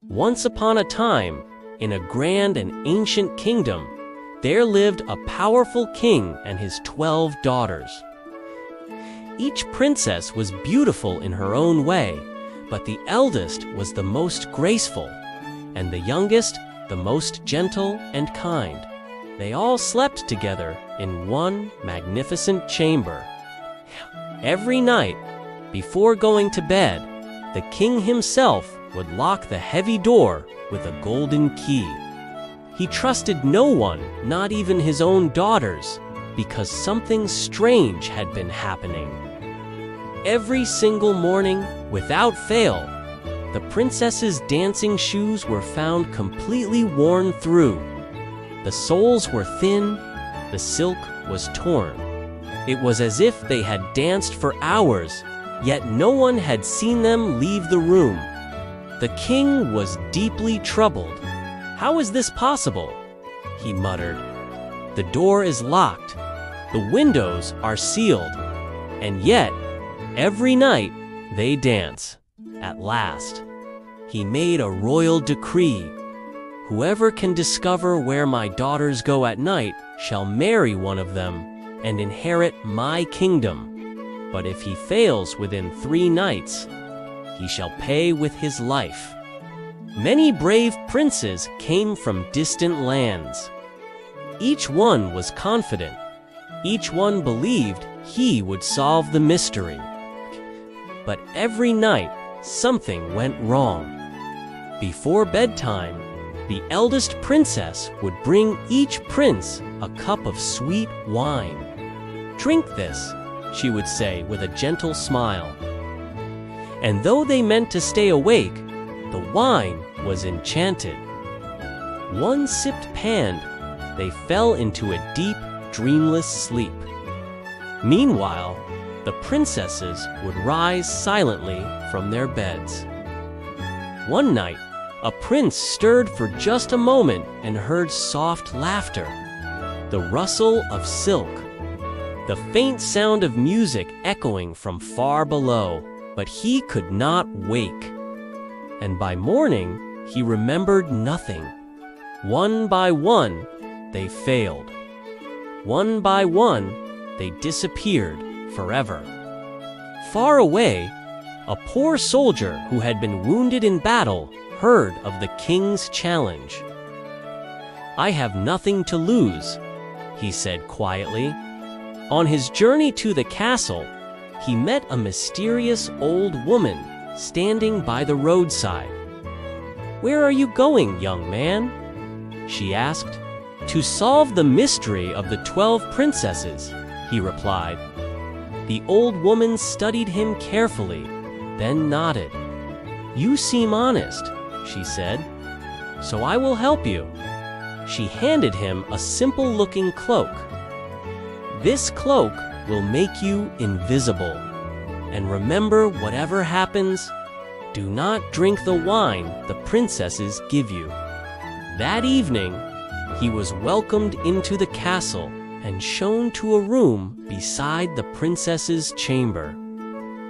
Once upon a time, in a grand and ancient kingdom, there lived a powerful king and his 12 daughters. Each princess was beautiful in her own way, but the eldest was the most graceful, and the youngest the most gentle and kind. They all slept together in one magnificent chamber. Every night, before going to bed, the king himself would lock the heavy door with a golden key. He trusted no one, not even his own daughters, because something strange had been happening. Every single morning, without fail, the princess's dancing shoes were found completely worn through. The soles were thin, the silk was torn. It was as if they had danced for hours, yet no one had seen them leave the room. The king was deeply troubled. "How is this possible?" he muttered. "The door is locked, the windows are sealed, and yet, every night, they dance." At last, he made a royal decree. "Whoever can discover where my daughters go at night shall marry one of them and inherit my kingdom. But if he fails within 3 nights, he shall pay with his life." Many brave princes came from distant lands. Each one was confident. Each one believed he would solve the mystery. But every night, something went wrong. Before bedtime, the eldest princess would bring each prince a cup of sweet wine. "Drink this," she would say with a gentle smile. And though they meant to stay awake, the wine was enchanted. One sipped panned, they fell into a deep, dreamless sleep. Meanwhile, the princesses would rise silently from their beds. One night, a prince stirred for just a moment and heard soft laughter, the rustle of silk, the faint sound of music echoing from far below, but he could not wake. And by morning, he remembered nothing. One by one, they failed. One by one, they disappeared forever. Far away, a poor soldier who had been wounded in battle heard of the king's challenge. "I have nothing to lose," he said quietly. On his journey to the castle, he met a mysterious old woman standing by the roadside. "Where are you going, young man?" she asked. "To solve the mystery of the 12 princesses," he replied. The old woman studied him carefully, then nodded. "You seem honest," she said, "so I will help you." She handed him a simple-looking cloak. "This cloak will make you invisible. And remember, whatever happens, do not drink the wine the princesses give you." That evening, he was welcomed into the castle and shown to a room beside the princess's chamber.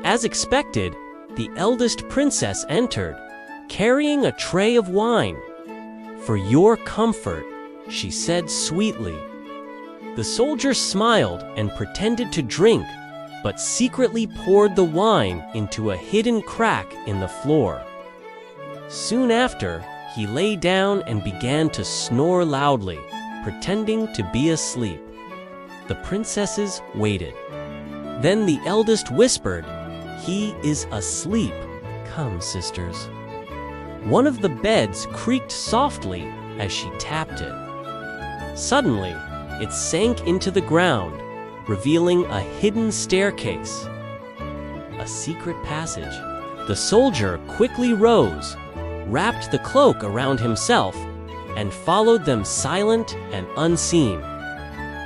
As expected, the eldest princess entered, carrying a tray of wine. "For your comfort," she said sweetly. The soldier smiled and pretended to drink, but secretly poured the wine into a hidden crack in the floor. Soon after, he lay down and began to snore loudly, pretending to be asleep. The princesses waited. Then the eldest whispered, "He is asleep. Come, sisters." One of the beds creaked softly as she tapped it. Suddenly, it sank into the ground, revealing a hidden staircase, a secret passage. The soldier quickly rose, wrapped the cloak around himself, and followed them silent and unseen.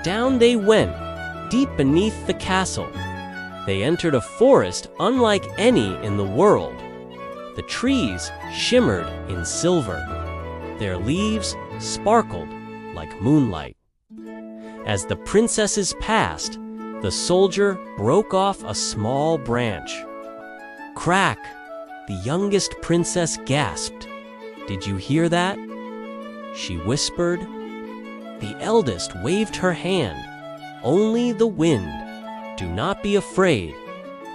Down they went, deep beneath the castle. They entered a forest unlike any in the world. The trees shimmered in silver. Their leaves sparkled like moonlight. As the princesses passed, the soldier broke off a small branch. Crack! The youngest princess gasped. Did you hear that?" she whispered. The eldest waved her hand. "Only the wind. Do not be afraid."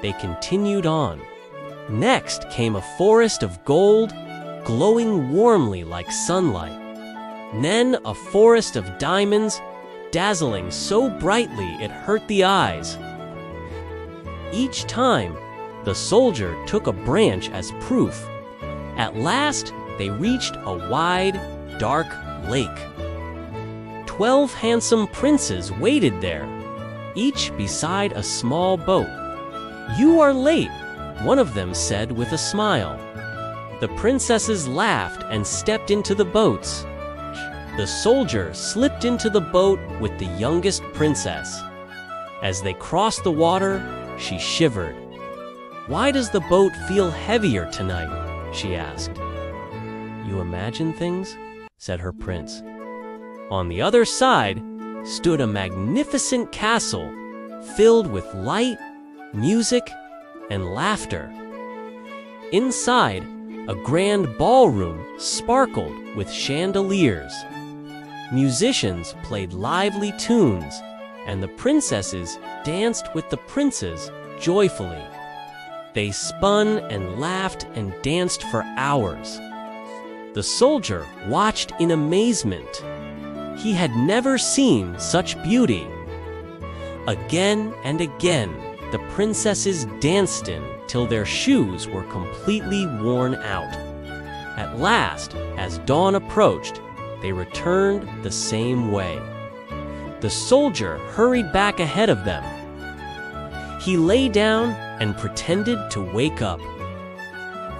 They continued on. Next came a forest of gold, glowing warmly like sunlight. Then a forest of diamonds, dazzling so brightly it hurt the eyes. Each time, the soldier took a branch as proof. At last, they reached a wide, dark lake. 12 handsome princes waited there, each beside a small boat. "You are late," one of them said with a smile. The princesses laughed and stepped into the boats. The soldier slipped into the boat with the youngest princess. As they crossed the water, she shivered. "Why does the boat feel heavier tonight?" she asked. "You imagine things," said her prince. On the other side stood a magnificent castle filled with light, music, and laughter. Inside, a grand ballroom sparkled with chandeliers. Musicians played lively tunes, and the princesses danced with the princes joyfully. They spun and laughed and danced for hours. The soldier watched in amazement. He had never seen such beauty. Again and again, the princesses danced till their shoes were completely worn out. At last, as dawn approached, they returned the same way. The soldier hurried back ahead of them. He lay down and pretended to wake up.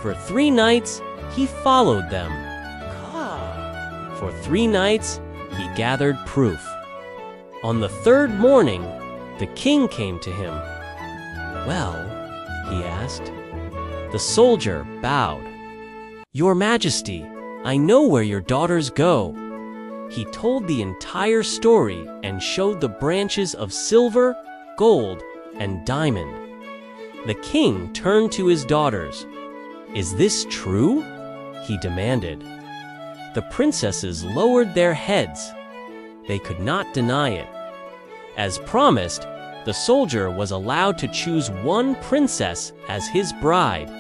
For 3 nights, he followed them. For 3 nights, he gathered proof. On the 3rd morning, the king came to him. "Well," he asked. The soldier bowed. "Your Majesty, I know where your daughters go." He told the entire story and showed the branches of silver, gold, and diamond. The king turned to his daughters. "Is this true?" he demanded. The princesses lowered their heads. They could not deny it. As promised, the soldier was allowed to choose one princess as his bride.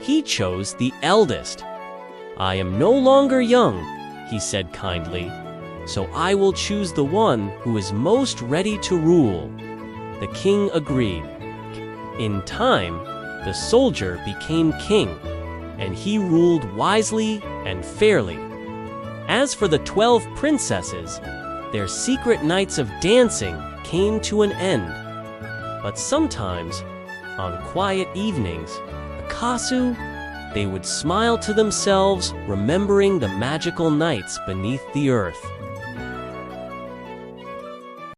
He chose the eldest. "I am no longer young," he said kindly, "so I will choose the one who is most ready to rule." The king agreed. In time, the soldier became king, and he ruled wisely and fairly. As for the 12 princesses, their secret nights of dancing came to an end. But sometimes, on quiet evenings, Akasu, they would smile to themselves, remembering the magical nights beneath the earth.